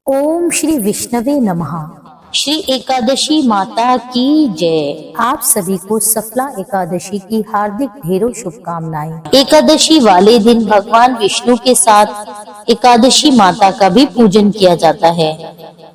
ओम श्री विष्णवे नमः। श्री एकादशी माता की जय। आप सभी को सफला एकादशी की हार्दिक ढेरों शुभकामनाएं। एकादशी वाले दिन भगवान विष्णु के साथ एकादशी माता का भी पूजन किया जाता है।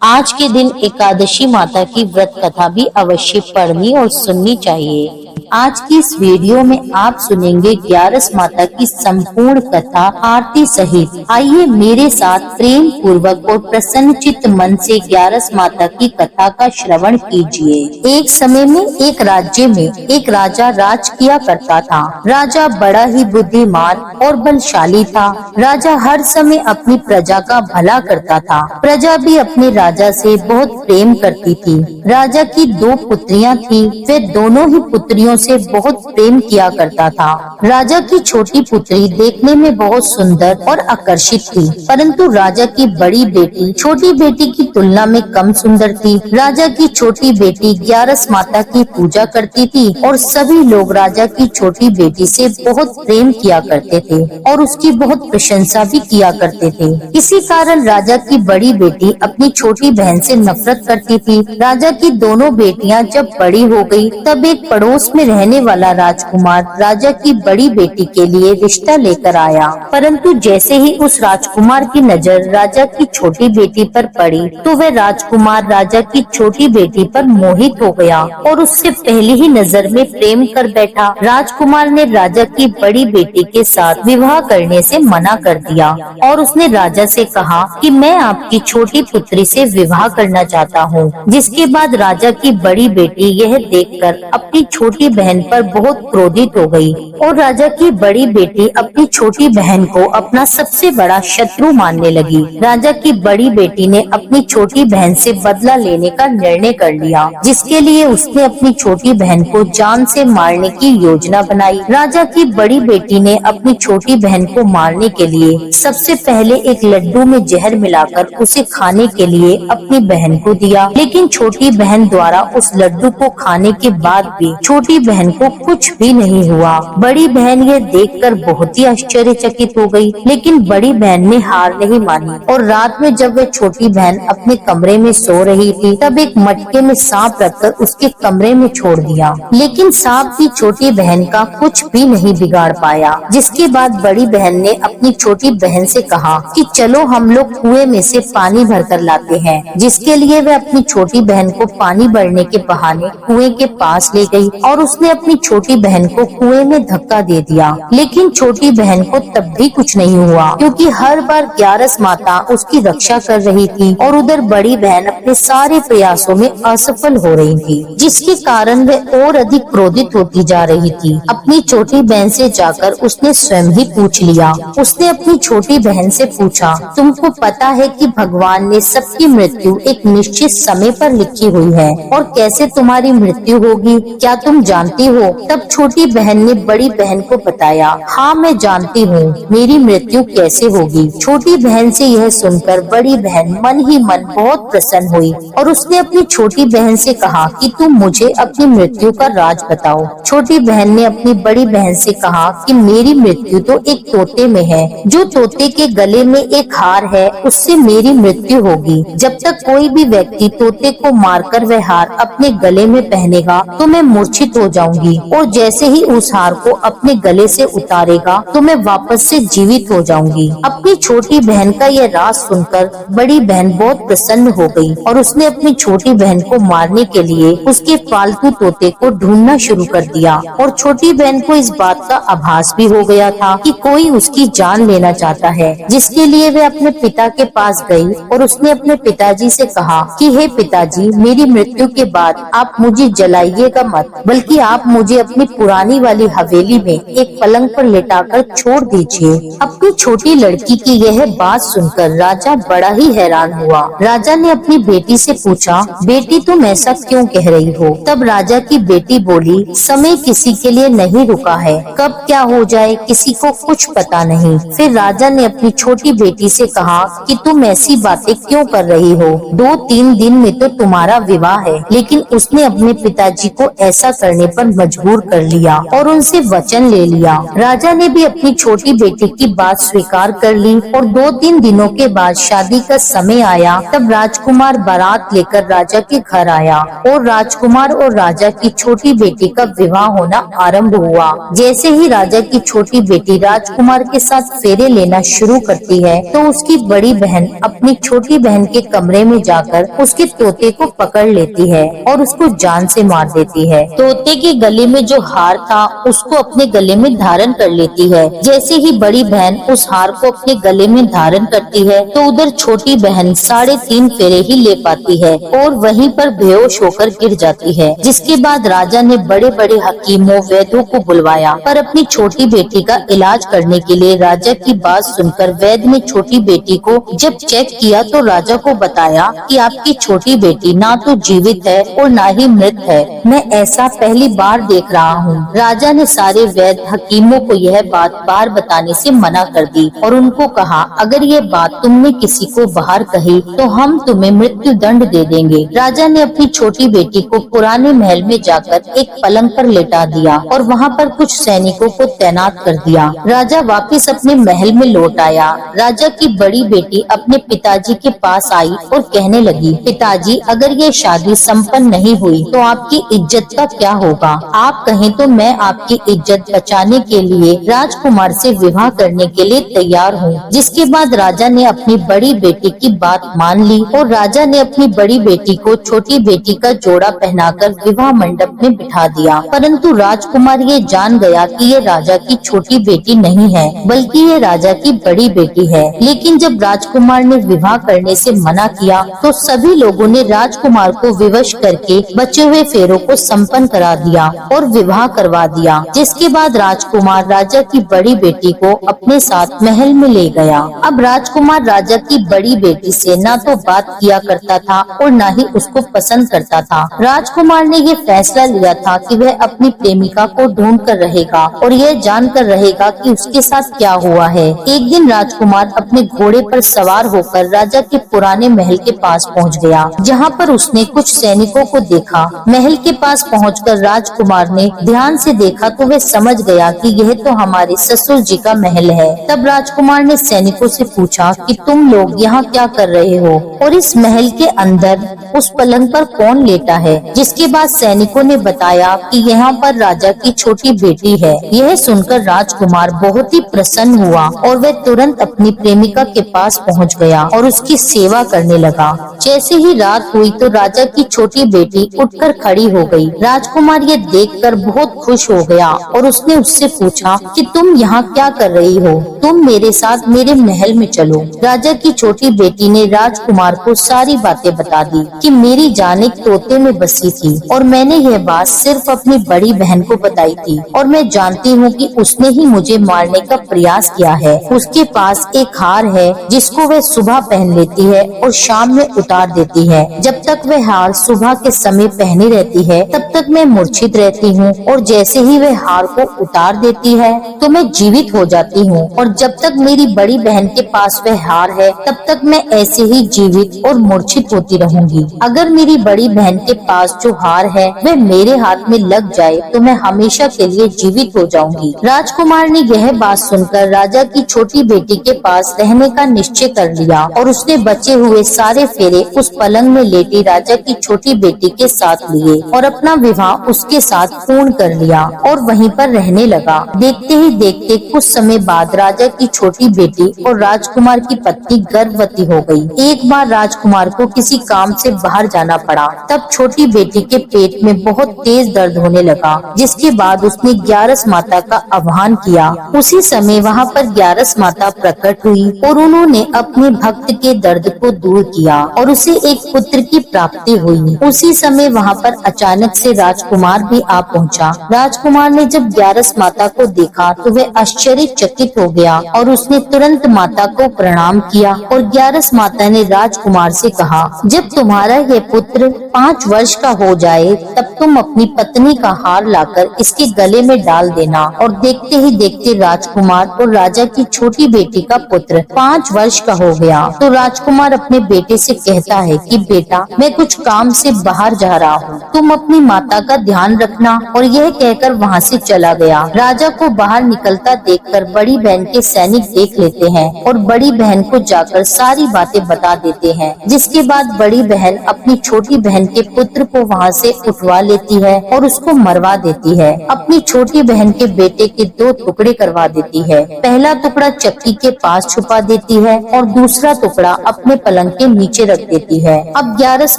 आज के दिन एकादशी माता की व्रत कथा भी अवश्य पढ़नी और सुननी चाहिए। आज की इस वीडियो में आप सुनेंगे ग्यारस माता की संपूर्ण कथा आरती सहित। आइए मेरे साथ प्रेम पूर्वक और प्रसन्नचित्त मन से ग्यारस माता की कथा का श्रवण कीजिए। एक समय में एक राज्य में एक राजा राज किया करता था। राजा बड़ा ही बुद्धिमान और बलशाली था। राजा हर समय अपनी प्रजा का भला करता था। प्रजा भी अपने राजा से बहुत प्रेम करती थी। राजा की दो पुत्रियां थी। वे दोनों ही पुत्रियों से बहुत प्रेम किया करता था। राजा की छोटी पुत्री देखने में बहुत सुंदर और आकर्षित थी, परंतु राजा की बड़ी बेटी छोटी बेटी की तुलना में कम सुंदर थी। राजा की छोटी बेटी ग्यारस माता की पूजा करती थी और सभी लोग राजा की छोटी बेटी से बहुत प्रेम किया करते थे और उसकी बहुत प्रशंसा भी किया करते थे। इसी कारण राजा की बड़ी बेटी अपनी छोटी बहन से नफरत करती थी। राजा की दोनों बेटियां जब बड़ी हो गई, तब एक पड़ोस में रहने वाला राजकुमार राजा की बड़ी बेटी के लिए रिश्ता लेकर आया, परंतु जैसे ही उस राजकुमार की नजर राजा की छोटी बेटी पर पड़ी, तो वह राजकुमार राजा की छोटी बेटी पर मोहित हो गया और उससे पहली ही नजर में प्रेम कर बैठा। राजकुमार ने राजा की बड़ी बेटी के साथ विवाह करने से मना कर दिया और उसने राजा से कहा कि मैं आपकी छोटी पुत्री से विवाह करना चाहता हूँ। जिसके बाद राजा की बड़ी बेटी यह देखकर अपनी छोटी बहन पर बहुत क्रोधित हो गई और राजा की बड़ी बेटी अपनी छोटी बहन को अपना सबसे बड़ा शत्रु मानने लगी। राजा की बड़ी बेटी ने अपनी छोटी बहन से बदला लेने का निर्णय कर लिया, जिसके लिए उसने अपनी छोटी बहन को जान से मारने की योजना बनाई। राजा की बड़ी बेटी ने अपनी छोटी बहन को मारने के लिए सबसे पहले एक लड्डू में जहर मिलाकर उसे खाने के लिए अपनी बहन को दिया, लेकिन छोटी बहन द्वारा उस लड्डू को खाने के बाद भी छोटी बहन को कुछ भी नहीं हुआ। बड़ी बहन यह देखकर बहुत ही आश्चर्यचकित हो गई, लेकिन बड़ी बहन ने हार नहीं मानी और रात में जब वह छोटी बहन अपने कमरे में सो रही थी, तब एक मटके में सांप रखकर उसके कमरे में छोड़ दिया, लेकिन सांप भी छोटी बहन का कुछ भी नहीं बिगाड़ पाया। जिसके बाद बड़ी बहन ने अपनी छोटी बहन से कहा कि चलो हम लोग कुएं में से पानी भरकर लाते हैं, जिसके लिए वह अपनी छोटी बहन को पानी भरने के बहाने कुएं के पास ले गई और उसने अपनी छोटी बहन को कुएं में धक्का दे दिया, लेकिन छोटी बहन को तब भी कुछ नहीं हुआ, क्योंकि हर बार ग्यारस माता उसकी रक्षा कर रही थी और उधर बड़ी बहन अपने सारे प्रयासों में असफल हो रही थी, जिसके कारण वह और अधिक क्रोधित होती जा रही थी। अपनी छोटी बहन से जाकर उसने स्वयं ही पूछ लिया। उसने अपनी छोटी बहन से पूछा, तुमको पता है कि भगवान ने सबकी मृत्यु एक निश्चित समय पर लिखी हुई है और कैसे तुम्हारी मृत्यु होगी, क्या तुम जानती हो? तब छोटी बहन ने बड़ी बहन को बताया, हाँ मैं जानती हूँ मेरी मृत्यु कैसे होगी। छोटी बहन से यह सुनकर बड़ी बहन मन ही मन बहुत प्रसन्न हुई और उसने अपनी छोटी बहन से कहा कि तुम मुझे अपनी मृत्यु का राज बताओ। छोटी बहन ने अपनी बड़ी बहन से कहा कि मेरी मृत्यु तो एक तोते में है, जो तोते के गले में एक हार है उससे मेरी मृत्यु होगी। जब तक कोई भी व्यक्ति तोते को मारकर वह हार अपने गले में पहनेगा तो मैं मूर्छित हो जाऊंगी और जैसे ही उस हार को अपने गले से उतारेगा तो मैं वापस से जीवित हो जाऊंगी। अपनी छोटी बहन का यह राज सुनकर बड़ी बहन बहुत प्रसन्न हो गई और उसने अपनी छोटी बहन को मारने के लिए उसके पालतू तोते को ढूंढना शुरू कर दिया और छोटी बहन को इस बात का आभास भी हो गया था कि कोई उसकी जान लेना चाहता है, जिसके लिए वह अपने पिता के पास गई और उसने अपने पिताजी से कहा कि हे पिताजी, मेरी मृत्यु के बाद आप मुझे जलाइएगा मत, बल्कि आप मुझे अपनी पुरानी वाली हवेली में एक पलंग पर लेटाकर छोड़ दीजिए। अपनी छोटी लड़की की यह बात सुनकर राजा बड़ा ही हैरान हुआ। राजा ने अपनी बेटी से पूछा, बेटी तुम ऐसा क्यों कह रही हो? तब राजा की बेटी बोली, समय किसी के लिए नहीं रुका है, कब क्या हो जाए किसी को कुछ पता नहीं। फिर राजा ने अपनी छोटी बेटी से कहा कि तुम ऐसी बातें क्यों कर रही हो? 2-3 दिन में तो तुम्हारा विवाह है। लेकिन उसने अपने पिताजी को ऐसा करने पर मजबूर कर लिया और उनसे वचन ले लिया। राजा ने भी अपनी छोटी बेटी की बात स्वीकार कर ली और 2-3 दिनों के बाद शादी का समय आया। तब राजकुमार बारात लेकर राजा के घर आया और राजकुमार और राजा की छोटी बेटी का विवाह होना आरंभ हुआ। जैसे ही राजा की छोटी बेटी राजकुमार के साथ फेरे लेना शुरू करती है तो उसकी बड़ी बहन अपनी छोटी बहन के कमरे में जाकर उसके तोते को पकड़ लेती है और उसको जान से मार देती है। तोते के गले में जो हार था उसको अपने गले में धारण कर लेती है। जैसे ही बड़ी बहन उस हार को अपने गले में धारण करती है तो उधर छोटी बहन 3.5 फेरे ही ले पाती है और वहीं पर बेहोश होकर गिर जाती है। जिसके बाद राजा ने बड़े बड़े हकीमों वैद्यों को बुलवाया, पर अपनी छोटी बेटी का इलाज करने के लिए राजा की बात सुनकर वैद्य ने छोटी बेटी को जब चेक किया तो राजा को बताया कि आपकी छोटी बेटी ना तो जीवित है और ना ही मृत है। मैं ऐसा पहली बार देख रहा हूँ। राजा ने सारे वैद्य हकीमों को यह बात बाहर बताने से मना कर दी और उनको कहा, अगर ये बात तुमने किसी को बाहर कही तो हम तुम्हें मृत्यु दंड दे देंगे। राजा ने अपनी छोटी बेटी को पुराने महल में जाकर एक पलंग पर लेटा दिया और वहाँ पर कुछ सैनिकों को तैनात कर दिया। राजा वापस अपने महल में लौट आया। राजा की बड़ी बेटी अपने पिताजी के पास आई और कहने लगी, पिताजी, अगर ये शादी संपन्न नहीं हुई तो आपकी इज्जत का क्या होगा? आप कहें तो मैं आपकी इज्जत बचाने के लिए राजकुमार से विवाह करने के लिए तैयार हूँ। जिसके बाद राजा ने अपनी बड़ी बेटी की बात मान ली और राजा ने अपनी बड़ी बेटी को छोटी बेटी का जोड़ा पहनाकर विवाह मंडप में बिठा दिया। परंतु राजकुमार ये जान गया कि ये राजा की छोटी बेटी नहीं है बल्कि ये राजा की बड़ी बेटी है। लेकिन जब राजकुमार ने विवाह करने से मना किया तो सभी लोगों ने राजकुमार को विवश करके बचे हुए फेरों को संपन्न करा दिया और विवाह करवा दिया। जिसके बाद राजकुमार राजा की बड़ी बेटी को अपने साथ महल में ले गया। अब राजकुमार राजा की बड़ी बेटी से ना तो बात किया करता था और ना ही उसको पसंद करता था। राजकुमार ने ये फैसला लिया था कि वह अपनी प्रेमिका को ढूंढ कर रहेगा और यह जानकर रहेगा कि उसके साथ क्या हुआ है। एक दिन राजकुमार अपने घोड़े पर सवार होकर राजा के पुराने महल के पास पहुंच गया, जहां पर उसने कुछ सैनिकों को देखा। महल के पास पहुंचकर राजकुमार ने ध्यान से देखा तो वह समझ गया कि यह तो हमारे ससुर जी का महल है। तब राजकुमार ने सैनिकों से पूछा कि तुम लोग यहाँ क्या कर रहे हो और इस महल के अंदर उस पलंग पर कौन लेटा है? जिसके बाद सैनिकों ने बताया कि यहाँ पर राजा की छोटी बेटी है। यह सुनकर राजकुमार बहुत ही प्रसन्न हुआ और वह तुरंत अपनी प्रेमिका के पास पहुँच गया और उसकी सेवा करने लगा। जैसे ही रात हुई तो राजा की छोटी बेटी उठकर खड़ी हो गई। राजकुमार ये देखकर बहुत खुश हो गया और उसने उससे पूछा कि तुम यहाँ क्या कर रही हो? तुम मेरे साथ मेरे महल में चलो। राजा की छोटी बेटी ने राजकुमार को सारी बातें बता दी कि मेरी जान एक तोते में बसी थी और मैंने यह बात सिर्फ अपनी बड़ी बहन को बताई थी और मैं जानती हूँ कि उसने ही मुझे मारने का प्रयास किया है। उसके पास एक हार है जिसको वह सुबह पहन लेती है और शाम में उतार देती है। जब तक वह हार सुबह के समय पहनी रहती है तब तक मैं मूर्छित रहती हूँ और जैसे ही वह हार को उतार देती है तो मैं जीवित हो जाती हूँ और जब तक मेरी बड़ी बहन के पास वह हार है तब तक मैं ऐसे ही जीवित और मूर्छित होती रहूंगी। अगर मेरी बड़ी बहन के पास जो हार है वह मेरे हाथ में लग जाए तो मैं हमेशा के लिए जीवित हो जाऊंगी। राजकुमार ने यह बात सुनकर राजा की छोटी बेटी के पास रहने का निश्चय कर लिया और उसने बचे हुए सारे फेरे उस पलंग में लेटी राजा की छोटी बेटी के साथ लिए और अपना विवाह उसके साथ पूर्ण कर लिया और वहीं पर रहने लगा। देखते ही देखते कुछ समय बाद राजा की छोटी बेटी और राजकुमार की पत्नी गर्भवती हो गई। एक बार राजकुमार को किसी काम से बाहर जाना पड़ा। तब छोटी बेटी के पेट में बहुत तेज दर्द होने लगा, जिसके बाद उसने ग्यारस माता का आह्वान किया। उसी समय वहाँ पर ग्यारस माता प्रकट हुई और उन्होंने अपने भक्त के दर्द को दूर किया और उसे एक पुत्र की प्राप्ति हुई। उसी समय वहाँ पर अचानक से राजकुमार भी आ पहुँचा। राजकुमार ने जब ग्यारस माता को देखा तो वह आश्चर्यचकित हो गया और उसने तुरंत माता को प्रणाम किया और ग्यारस माता ने राजकुमार से कहा, जब तुम्हारा यह पुत्र 5 वर्ष का हो जाए तब तुम अपनी पत्नी का हार लाकर इसके गले में डाल देना। और देखते ही देखते राजकुमार और राजा की छोटी बेटी का पुत्र 5 वर्ष का हो गया। तो राजकुमार अपने बेटे से कहता है कि बेटा, मैं कुछ काम से बाहर जा रहा हूँ, तुम अपनी माता का ध्यान ध्यान रखना। और यह कहकर वहाँ से चला गया। राजा को बाहर निकलता देखकर बड़ी बहन के सैनिक देख लेते हैं और बड़ी बहन को जाकर सारी बातें बता देते हैं। जिसके बाद बड़ी बहन अपनी छोटी बहन के पुत्र को वहाँ से उठवा लेती है और उसको मरवा देती है। अपनी छोटी बहन के बेटे के 2 टुकड़े करवा देती है। पहला टुकड़ा चक्की के पास छुपा देती है और दूसरा टुकड़ा अपने पलंग के नीचे रख देती है। अब ग्यारस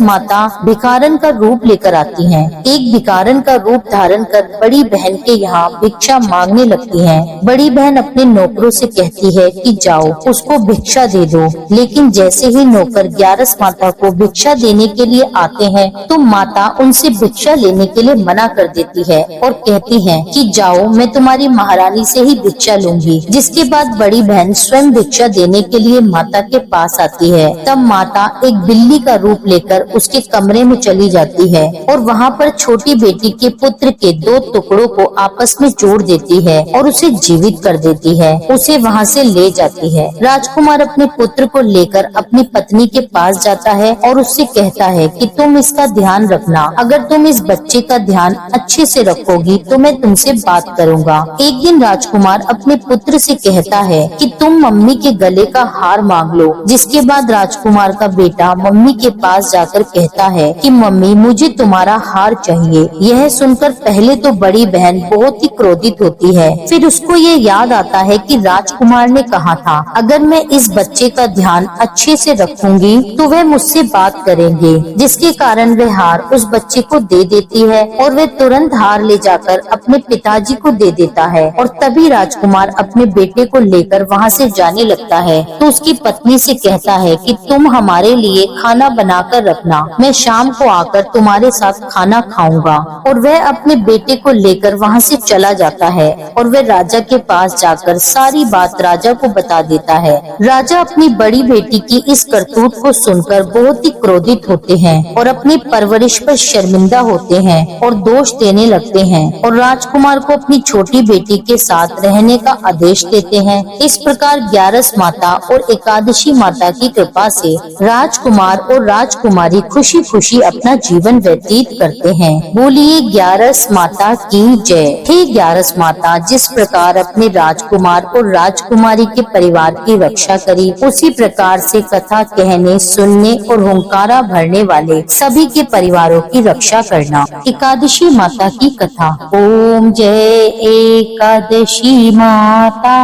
माता भिखारन का रूप लेकर आती हैं। एक भिखारन का रूप धारण कर बड़ी बहन के यहाँ भिक्षा मांगने लगती हैं। बड़ी बहन अपने नौकरों से कहती है कि जाओ उसको भिक्षा दे दो। लेकिन जैसे ही नौकर ग्यारस माता को भिक्षा देने के लिए आते हैं तो माता उनसे भिक्षा लेने के लिए मना कर देती है और कहती है कि जाओ मैं तुम्हारी महारानी से ही भिक्षा लूंगी। जिसके बाद बड़ी बहन स्वयं भिक्षा देने के लिए माता के पास आती है। तब माता एक बिल्ली का रूप लेकर उसके कमरे में चली जाती है और वहाँ पर छोटी बेटी के पुत्र के 2 टुकड़ों को आपस में जोड़ देती है और उसे जीवित कर देती है। उसे वहाँ से ले जाती है। राजकुमार अपने पुत्र को लेकर अपनी पत्नी के पास जाता है और उससे कहता है कि तुम इसका ध्यान रखना। अगर तुम इस बच्चे का ध्यान अच्छे से रखोगी तो मैं तुमसे बात करूँगा। एक दिन राजकुमार अपने पुत्र से कहता है कि तुम मम्मी के गले का हार मांग लो। जिसके बाद राजकुमार का बेटा मम्मी के पास जाकर कहता है कि मम्मी मुझे तुम्हारा हार चाहिए। यह सुनकर पहले तो बड़ी बहन बहुत ही क्रोधित होती है। फिर उसको ये याद आता है कि राजकुमार ने कहा था अगर मैं इस बच्चे का ध्यान अच्छे से रखूंगी तो वह मुझसे बात करेंगे। जिसके कारण वह हार उस बच्चे को दे देती है और वह तुरंत हार ले जाकर अपने पिताजी को दे देता है। और तभी राजकुमार अपने बेटे को लेकर वहाँ से जाने लगता है तो उसकी पत्नी से कहता है कि तुम हमारे लिए खाना बनाकर रखना, मैं शाम को आकर तुम्हारे साथ खाना खाऊंगा। और वह अपने बेटे को लेकर वहाँ से चला जाता है और वह राजा के पास जाकर सारी बात राजा को बता देता है। राजा अपनी बड़ी बेटी की इस करतूत को सुनकर बहुत ही क्रोधित होते हैं और अपनी परवरिश पर शर्मिंदा होते हैं और दोष देने लगते हैं और राजकुमार को अपनी छोटी बेटी के साथ रहने का आदेश देते हैं। इस प्रकार ग्यारस माता और एकादशी माता की कृपा से राजकुमार और राजकुमारी खुशी खुशी अपना जीवन व्यतीत करते हैं। बोलिए ग्यारस माता की जय। हे ग्यारस माता, जिस प्रकार अपने राजकुमार और राजकुमारी के परिवार की रक्षा करी, उसी प्रकार से कथा कहने, सुनने और हुंकारा भरने वाले सभी के परिवारों की रक्षा करना। एकादशी माता की कथा। ओम जय एकादशी माता,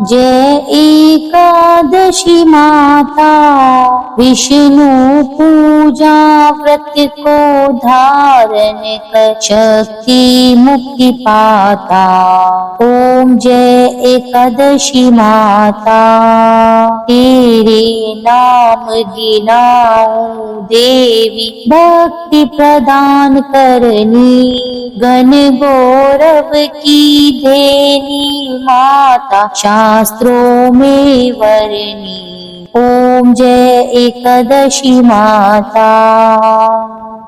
जय एकादशी माता। विष्णु पूजा व्रत को धारण कर शक्ति मुक्ति पाता। ओम जय एकादशी माता, तेरे नाम गिनाऊं देवी, भक्ति प्रदान करनी, गण गौरव की देनी माता, शास्त्रों में वरनी। ओम जय एकादशी माता।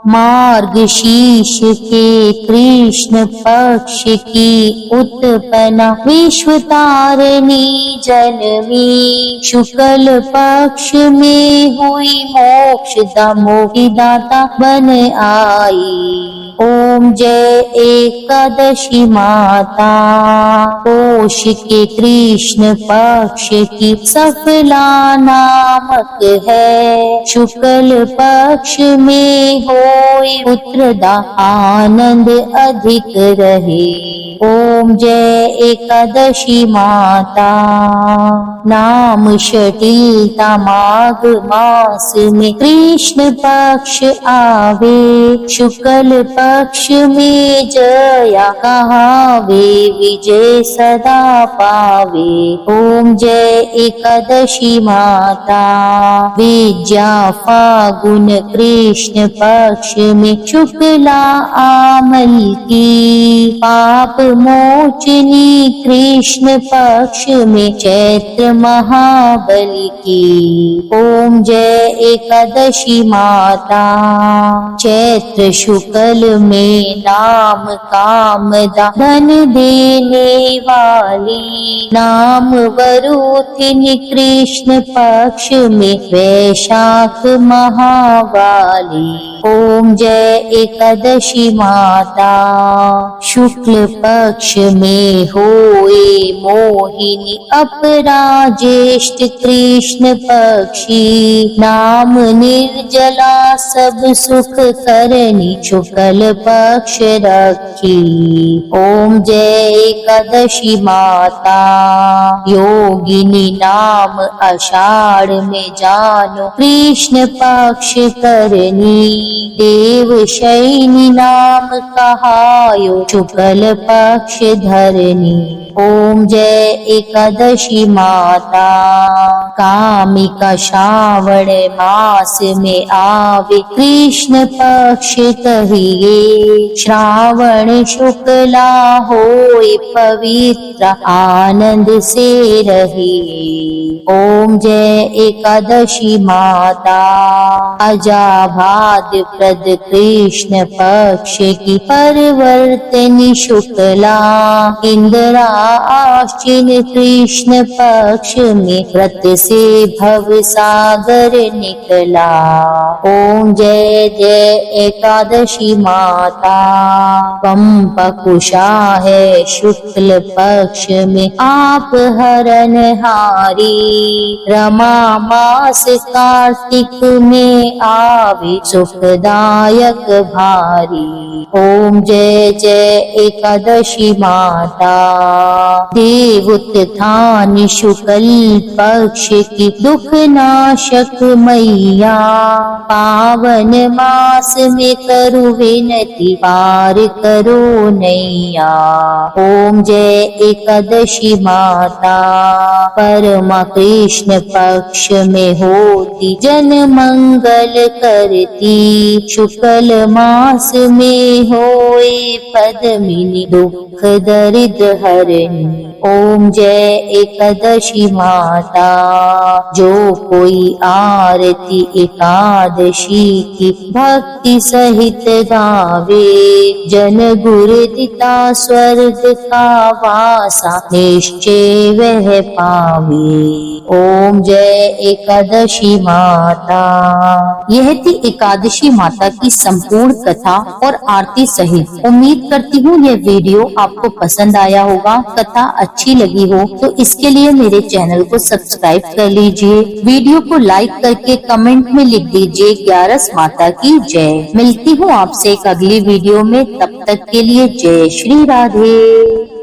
मार्गशीर्ष के कृष्ण पक्ष की उत्पन्ना, विश्व तारिणी जनमी, शुक्ल पक्ष में हुई मोक्षदा, मोक्षदाता बन आई। ओम जय एकादशी माता। पोष के कृष्ण पक्ष की सफला नामक है, शुक्ल पक्ष में होई पुत्रदा, आनंद अधिक रहे। ओम जय एकादशी माता। नाम शटिलता माघ मास में कृष्ण पक्ष आवे, शुक्ल पक्ष में जया कहावे, विजय सदा पावे। ओम जय एकादशी माता। विद्या फागुन कृष्ण पक्ष में शुक्ला आमल की, पाप मोचनी कृष्ण पक्ष में चैत्र महाबली की। ओम जय एकादशी माता। चैत्र शुक्ल में नाम कामदा, धन देने वाली, नाम वरुथिनी कृष्ण पक्ष में वैशाख महावाली। ओम जय एकादशी माता। शुक्ल पक्ष में होए मोहिनी अपरा ज्येष्ठ कृष्ण पक्षी नाम निर्जला सब सुख करनी शुक्ल पक्ष रखी। ओम जय एकादशी माता। योगिनी नाम आषाढ़ में जानो कृष्ण पक्ष करनी देव शयनी नाम कहायो शुक्ल पक्ष धरनी। ओम जय एकादशी माता। कामिका श्रावण मास में आवे कृष्ण पक्ष कहिए श्रावण शुक्ला होए पवित्र आनंद से रहिए। ओम जय एकादशी माता। अजाभाद प्रद कृष्ण पक्ष की परिवर्तनी शुक्ला इंदिरा आश्विन कृष्ण पक्ष में व्रत से भव सागर निकला। ओम जय जय एकादशी माता। पंपकुशा है शुक्ल पक्ष में आप हरन हारी रमा मास कार्तिक में आवे सुखदायक भारी। ओम जय जय एकादशी माता। देवोत्थान शुक्ल पक्ष की दुख नाशक मैया पावन मास में करो विनती पार करो नैया। ओम जय एकादशी माता। परमा कृष्ण पक्ष में होती जन मंगल करती शुक्ल मास में होए पद्मिनी दुख दरिद्र हरणी। ओम जय एकादशी माता। जो कोई आरती एकादशी की भक्ति सहित गावे जन गुरुदिता स्वर्ग का वासा निश्चय वह पावे। ओम जय एकादशी माता। यह थी एकादशी माता की संपूर्ण कथा और आरती सहित। उम्मीद करती हूँ यह वीडियो आपको पसंद आया होगा। कथा अच्छी लगी हो तो इसके लिए मेरे चैनल को सब्सक्राइब कर लीजिए। वीडियो को लाइक करके कमेंट में लिख दीजिए 11 माता की जय। मिलती हूँ आपसे एक अगली वीडियो में, तब तक के लिए जय श्री राधे।